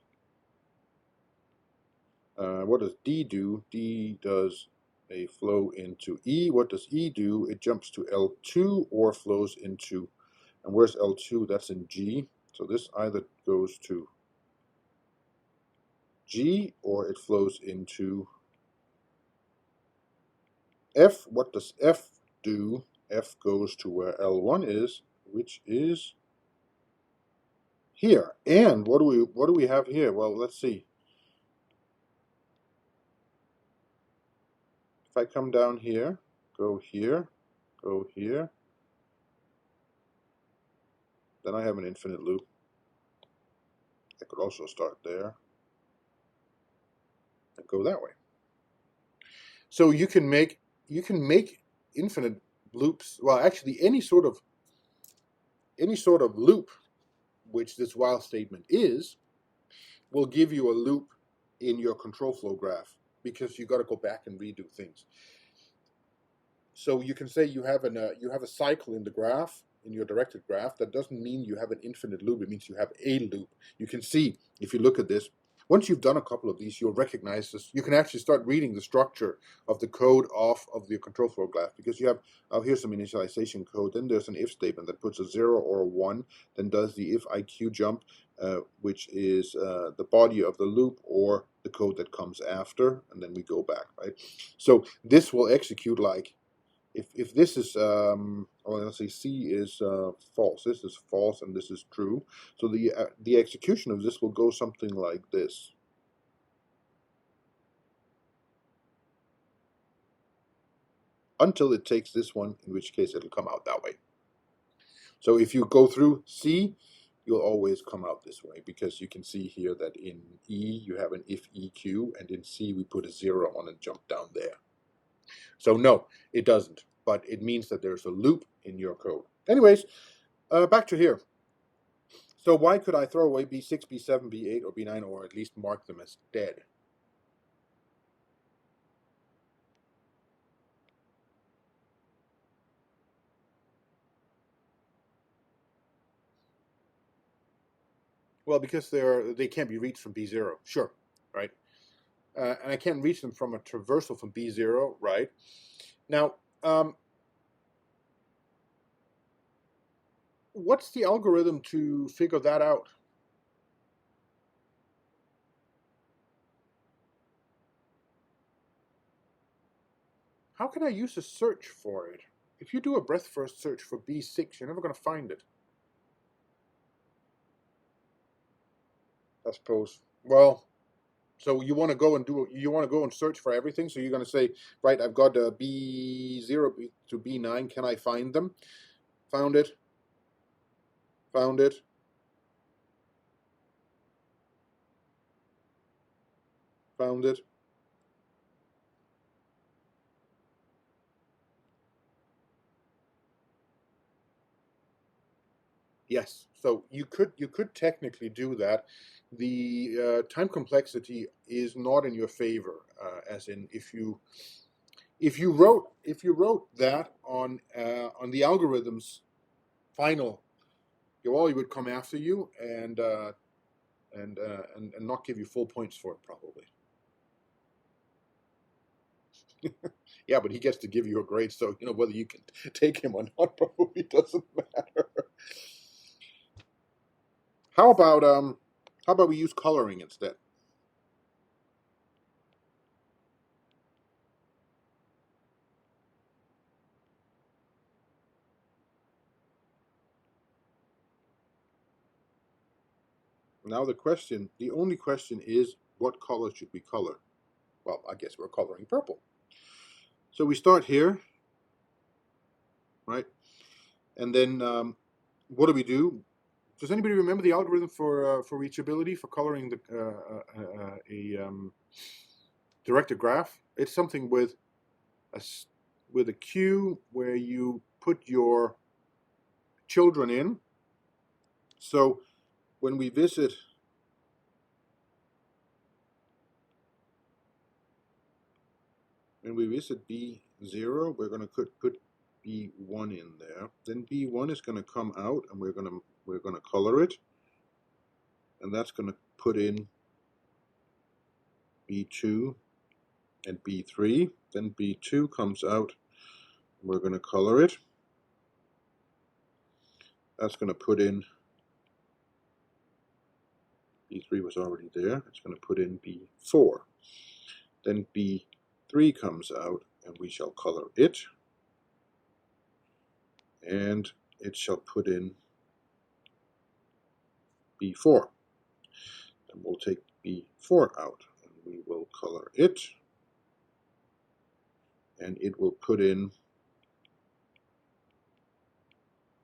What does D do? D does a flow into E. What does E do? It jumps to L2 or flows into, and where's L2? That's in G. So this either goes to G or it flows into F, what does F do? F goes to where L1 is, which is here. And what do we have here? Well, let's see. If I come down here, go here, go here, then I have an infinite loop. I could also start there and go that way. So you can make infinite loops. Well, actually, any sort of loop, which this while statement is, will give you a loop in your control flow graph, because you got to go back and redo things. So you can say you have a cycle in the graph, in your directed graph. That doesn't mean you have an infinite loop. It means you have a loop. You can see, if you look at this, once you've done a couple of these, you'll recognize this. You can actually start reading the structure of the code off of the control flow graph, because you have, oh, here's some initialization code. Then there's an if statement that puts a 0 or a 1, then does the if IQ jump, which is the body of the loop or the code that comes after, and then we go back, right? So this will execute like, if this is, let's say C is false, this is false, and this is true. So the execution of this will go something like this. Until it takes this one, in which case it'll come out that way. So if you go through C, you'll always come out this way, because you can see here that in E you have an if EQ, and in C we put a 0 on and jump down there. So no, it doesn't, but it means that there's a loop in your code. Anyways, back to here. So why could I throw away B6, B7, B8, or B9, or at least mark them as dead? Well, because they can't be reached from B0, sure, right? And I can't reach them from a traversal from B0, right? Now, what's the algorithm to figure that out? How can I use a search for it? If you do a breadth first search for B6, you're never going to find it. I suppose. Well, so you want to go and search for everything. So you're going to say, right, I've got a B0 to B9. Can I find them? Found it. Found it. Found it. Yes. So you could technically do that. The time complexity is not in your favor, as in if you wrote that on the algorithm's final, Yoali would come after you and not give you full points for it, probably. Yeah, but he gets to give you a grade, so whether you can take him or not probably doesn't matter. How about we use coloring instead? Now the only question is, what color should we color? Well, I guess we're coloring purple. So we start here, right? And then what do we do? Does anybody remember the algorithm for reachability, for coloring a directed graph? It's something with a queue where you put your children in. So when we visit B0, we're going to put B1 in there. Then B1 is going to come out, and we're going to color it, and that's going to put in B2 and B3. Then B2 comes out, and we're going to color it. That's going to put in B3 was already there. It's going to put in B4. Then B3 comes out, and we shall color it, and it shall put in B4. Then we'll take B4 out, and we will color it, and it will put in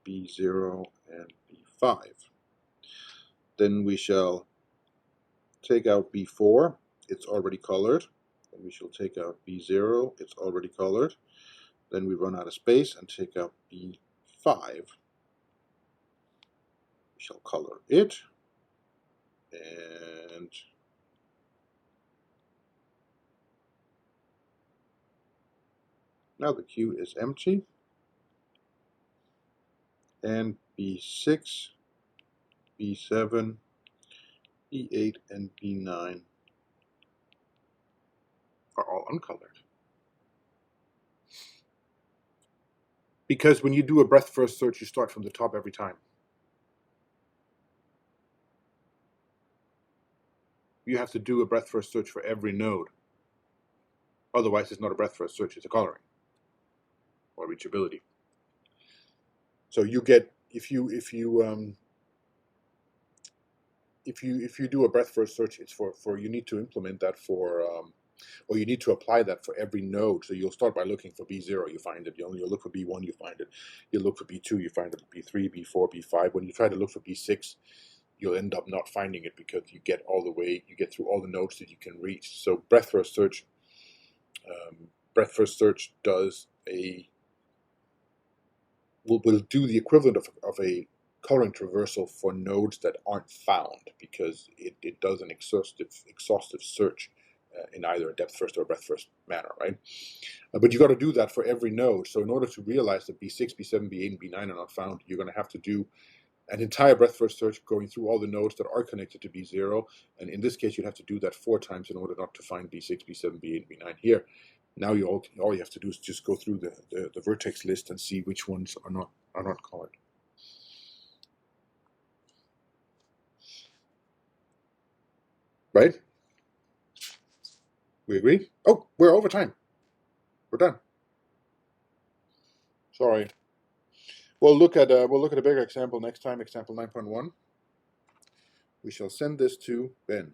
B0 and B5. Then we shall take out B4, it's already colored. Then we shall take out B0, it's already colored. Then we run out of space and take out B5. We shall color it, and now the queue is empty. And B6, B7, B8, and B9 are all uncolored. Because when you do a breadth first search, you start from the top every time. You have to do a breadth first search for every node. Otherwise, it's not a breadth first search, it's a coloring or reachability. So you get, if you do a breadth first search, it's for you need to implement that for or you need to apply that for every node. So you'll start by looking for B0, you find it. You'll look for B1, you find it. You look for B2, you find it. B3, B4, B5. When you try to look for B6, you'll end up not finding it because you get through all the nodes that you can reach. So breadth first search will do the equivalent of a coloring traversal for nodes that aren't found, because it does an exhaustive search in either a depth first or a breadth first manner, right? But you got to do that for every node. So in order to realize that B6, B7, B8, and B9 are not found, you're going to have to do an entire breadth first search going through all the nodes that are connected to B0. And in this case, you'd have to do that 4 times in order not to find B6, B7, B8, and B9 here. Now all you have to do is just go through the vertex list and see which ones are not colored. Right? We agree? Oh, we're over time. We're done. Sorry. We'll look at a bigger example next time, example 9.1. We shall send this to Ben.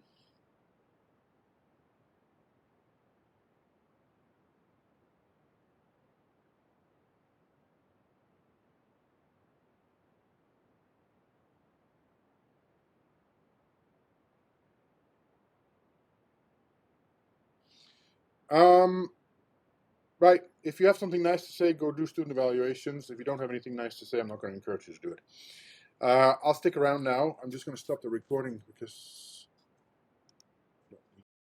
Right. If you have something nice to say, go do student evaluations. If you don't have anything nice to say, I'm not going to encourage you to do it. I'll stick around now. I'm just going to stop the recording because